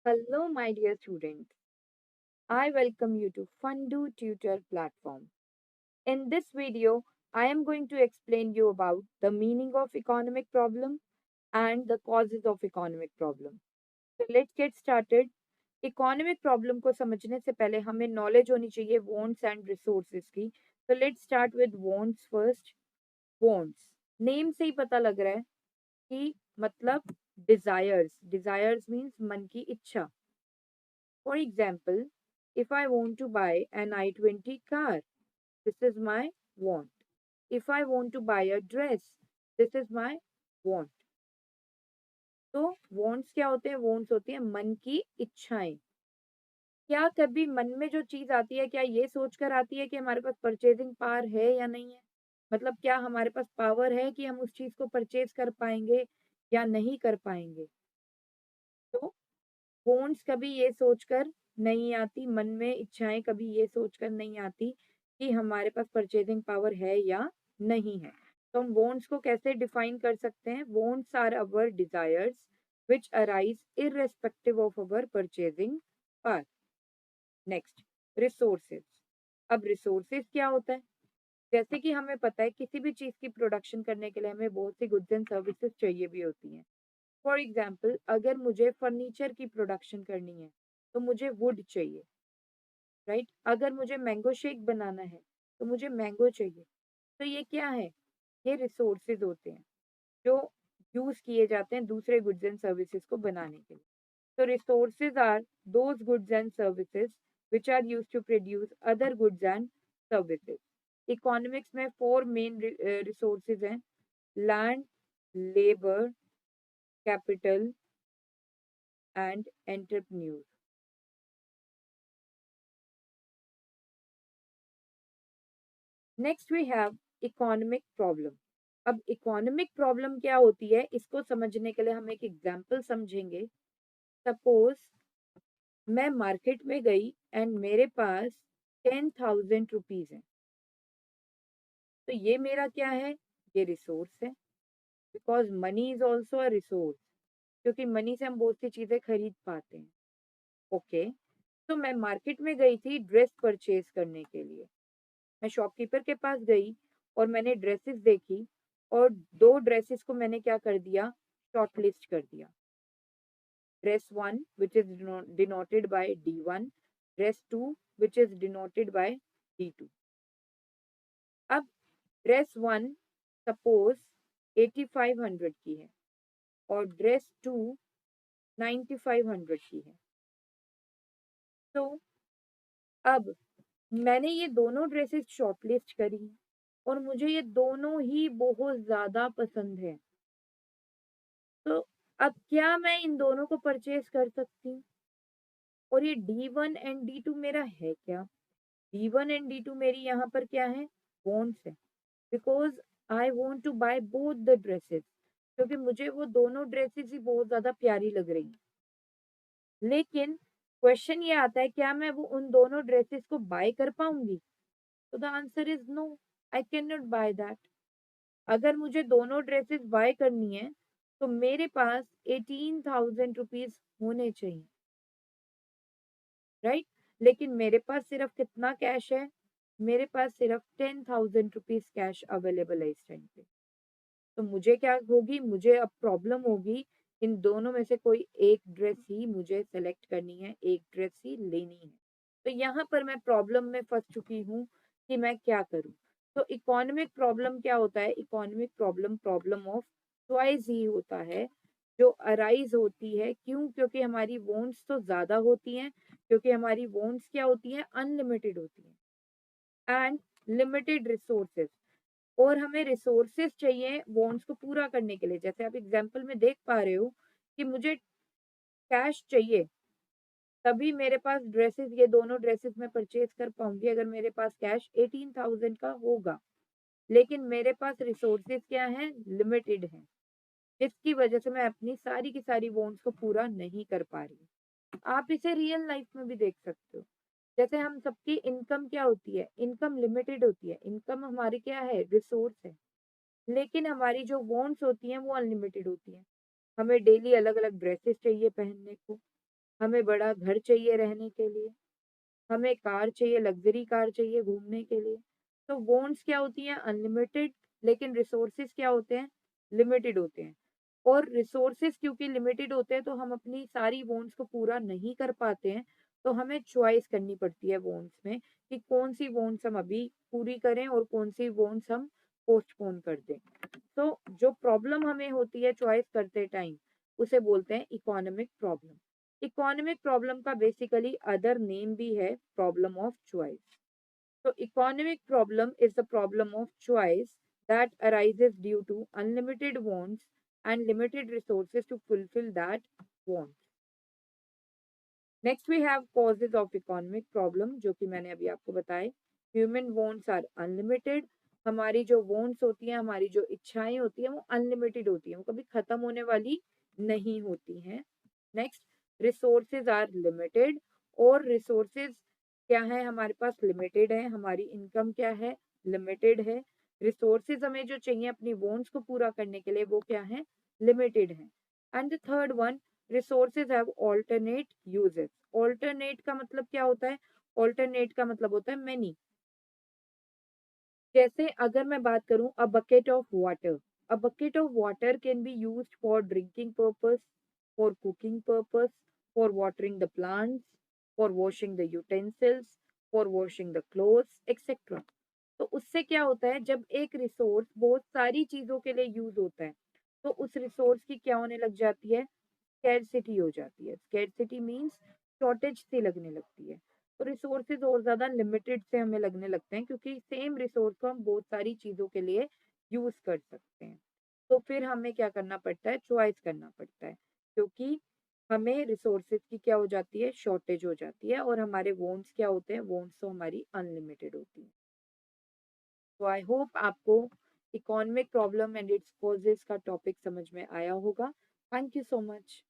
Hello, my dear student. I welcome you to Fundu Tutor platform. In this video, I am going to explain you about the meaning of economic problem and the causes of economic problem. So let's get started. Economic problem को समझने से पहले हमें knowledge होनी चाहिए wants and resources की. So let's start with wants first. Wants. Name से ही पता लग रहा है कि मतलब डिजायर्स. डिजायर्स मीन्स मन की इच्छा. For example, if I want to buy an i20 car, this is my want. If I want to buy a dress, this is my want. तो wants क्या होते हैं? wants होती है मन की इच्छाएं. क्या कभी मन में जो चीज आती है क्या ये सोचकर आती है कि हमारे पास परचेजिंग पावर है या नहीं है? मतलब क्या हमारे पास पावर है कि हम उस चीज को परचेज कर पाएंगे या नहीं कर पाएंगे? तो वॉन्ट्स कभी ये सोचकर नहीं आती, मन में इच्छाएं कभी ये सोचकर नहीं आती कि हमारे पास परचेजिंग पावर है या नहीं है. तो हम वॉन्ट्स को कैसे डिफाइन कर सकते हैं? Wants are our desires which arise irrespective of our purchasing power. Next, resources. अब रिसोर्सेज क्या होता है? जैसे कि हमें पता है किसी भी चीज की प्रोडक्शन करने के लिए हमें बहुत सी गुड्स एंड सर्विसेज चाहिए भी होती हैं. फॉर एग्जाम्पल, अगर मुझे फर्नीचर की प्रोडक्शन करनी है तो मुझे वुड चाहिए, राइट. अगर मुझे मैंगो शेक बनाना है तो मुझे मैंगो चाहिए. तो ये क्या है? ये रिसोर्सेज होते हैं जो यूज किए जाते हैं दूसरे गुड्स एंड सर्विसेज को बनाने के लिए. तो resources are those goods and services which are use to produce other goods and services. Economics में फोर मेन रिसोर्सेज हैं: land, labour, capital and entrepreneur. Next we have economic problem. अब economic problem क्या होती है इसको समझने के लिए हम एक एग्जांपल समझेंगे. सपोज मैं मार्केट में गई एंड मेरे पास 10,000 रुपीज है. तो ये मेरा क्या है? ये रिसोर्स है. Because money is also a resource. क्योंकि मनी से हम बहुत सी चीजें खरीद पाते हैं. ओके. तो मैं मार्केट में गई थी ड्रेस परचेज करने के लिए. मैं शॉपकीपर के पास गई और मैंने ड्रेसेस देखी और दो ड्रेसेस को मैंने क्या कर दिया? शॉर्ट लिस्ट कर दिया. Dress one which is denoted by D1, dress two which is denoted by D2. अब ड्रेस वन सपोज 8500 की है और ड्रेस टू 9500 की है. तो अब मैंने ये दोनों ड्रेसेस शॉर्टलिस्ट करी और मुझे ये दोनों ही बहुत ज्यादा पसंद है. तो अब क्या मैं इन दोनों को परचेज कर सकती हूँ? और ये D1 एंड D2 मेरा है क्या? D1 एंड D2 मेरी यहाँ पर क्या है? वॉन्ट्स है. Because I want to buy both the dresses. क्योंकि मुझे वो दोनों ड्रेसेस ही बहुत ज्यादा प्यारी लग रही हैं. लेकिन क्वेश्चन ये आता है क्या मैं वो उन दोनों ड्रेसेस को बाय कर पाऊंगी? तो the answer is no. I can not buy that. अगर मुझे दोनों ड्रेसेस बाय करनी है तो मेरे पास 18,000 रुपीज होने चाहिए, राइट. लेकिन मेरे पास सिर्फ कितना कैश है? मेरे पास सिर्फ 10,000 रुपीज कैश अवेलेबल है इस टाइम पे. तो मुझे क्या होगी? मुझे अब प्रॉब्लम होगी. इन दोनों में से कोई एक ड्रेस ही मुझे सेलेक्ट करनी है, एक ड्रेस ही लेनी है. तो यहाँ पर मैं प्रॉब्लम में फंस चुकी हूँ कि मैं क्या करूँ. तो इकोनॉमिक प्रॉब्लम क्या होता है? Economic problem problem of choice ही होता है जो अराइज होती है. क्यों? क्योंकि हमारी वॉन्ट्स तो ज्यादा होती हैं. क्योंकि हमारी वॉन्ट्स क्या होती हैं? अनलिमिटेड होती हैं एंड लिमिटेड रिसोर्सेज. और हमें रिसोर्सेज चाहिए वांट्स को पूरा करने के लिए. जैसे आप एग्जांपल में देख पा रहे हो कि मुझे कैश चाहिए तभी मेरे पास ड्रेसेस, ये दोनों ड्रेसेस मैं परचेज कर पाऊंगी अगर मेरे पास कैश 18,000 का होगा. लेकिन मेरे पास रिसोर्सेज क्या है? लिमिटेड है. जिसकी वजह से मैं अपनी सारी की सारी वांट्स को पूरा नहीं कर पा रही. आप इसे रियल लाइफ में भी देख सकते हो. जैसे हम सबकी इनकम क्या होती है? इनकम लिमिटेड होती है. इनकम हमारी क्या है? रिसोर्स है. लेकिन हमारी जो वांट्स होती हैं वो अनलिमिटेड होती हैं. हमें डेली अलग अलग ड्रेसेस चाहिए पहनने को. हमें बड़ा घर चाहिए रहने के लिए, हमें कार चाहिए, लग्ज़री कार चाहिए घूमने के लिए। तो वांट्स क्या होती हैं? अनलिमिटेड, लेकिन रिसोर्सेज़ क्या होते हैं? लिमिटेड होते हैं। और रिसोर्सेज़ क्योंकि लिमिटेड होते हैं तो हम अपनी सारी वांट्स को पूरा नहीं कर पाते हैं, तो हमें चॉइस करनी पड़ती है वांट्स में कि कौन-सी वांट्स हम अभी पूरी करें और कौन-सी वांट्स हम पोस्टपोन कर दें। तो जो प्रॉब्लम हमें होती है चॉइस करते टाइम, उसे बोलते हैं इकोनॉमिक प्रॉब्लम। इकोनॉमिक प्रॉब्लम का बेसिकली अदर नेम भी है प्रॉब्लम ऑफ चॉइस। तो economic problem is the problem of choice that arises due to unlimited wants and limited resources to fulfill that wants. Next we have causes of economic problem, जो कि मैंने अभी आपको बताए। Human wants are unlimited, हमारी जो wants होती हैं, हमारी जो इच्छाएं होती हैं, वो अनलिमिटेड होती हैं, वो कभी खत्म होने वाली नहीं होती हैं। नेक्स्ट, रिसोर्सेज आर लिमिटेड, और रिसोर्सेज क्या है हमारे पास? लिमिटेड है। हमारी इनकम क्या है? लिमिटेड है। रिसोर्सेज हमें जो चाहिए अपनी वांट्स को पूरा करने के लिए, वो क्या है? लिमिटेड है। And the third one, resources have alternate uses. Alternate का मतलब क्या होता है? ऑल्टरनेट का मतलब होता है मेनी। जैसे अगर मैं बात करूं, a bucket of water, a bucket of water can be used for drinking purpose, for cooking purpose, for watering the plants, for washing the utensils, for washing the clothes etcetera. तो उससे क्या होता है, जब एक रिसोर्स बहुत सारी चीजों के लिए यूज होता है, तो उस रिसोर्स की क्या होने लग जाती है? स्कैरसिटी हो जाती है। स्कैरसिटी मीन्स शॉर्टेज सी लगने लगती है। तो रिसोर्सेज और ज़्यादा लिमिटेड से हमें लगने लगते हैं, क्योंकि सेम रिसोर्स को हम बहुत सारी चीज़ों के लिए यूज़ कर सकते हैं। तो फिर हमें क्या करना पड़ता है? चॉइस करना पड़ता है, क्योंकि हमें रिसोर्सेज की क्या हो जाती है? शॉर्टेज हो जाती है, और हमारे वॉन्ट्स क्या होते हैं? वॉन्ट्स तो हमारी अनलिमिटेड होती है। तो आई होप आपको economic problem and its causes का टॉपिक समझ में आया होगा। Thank you so much.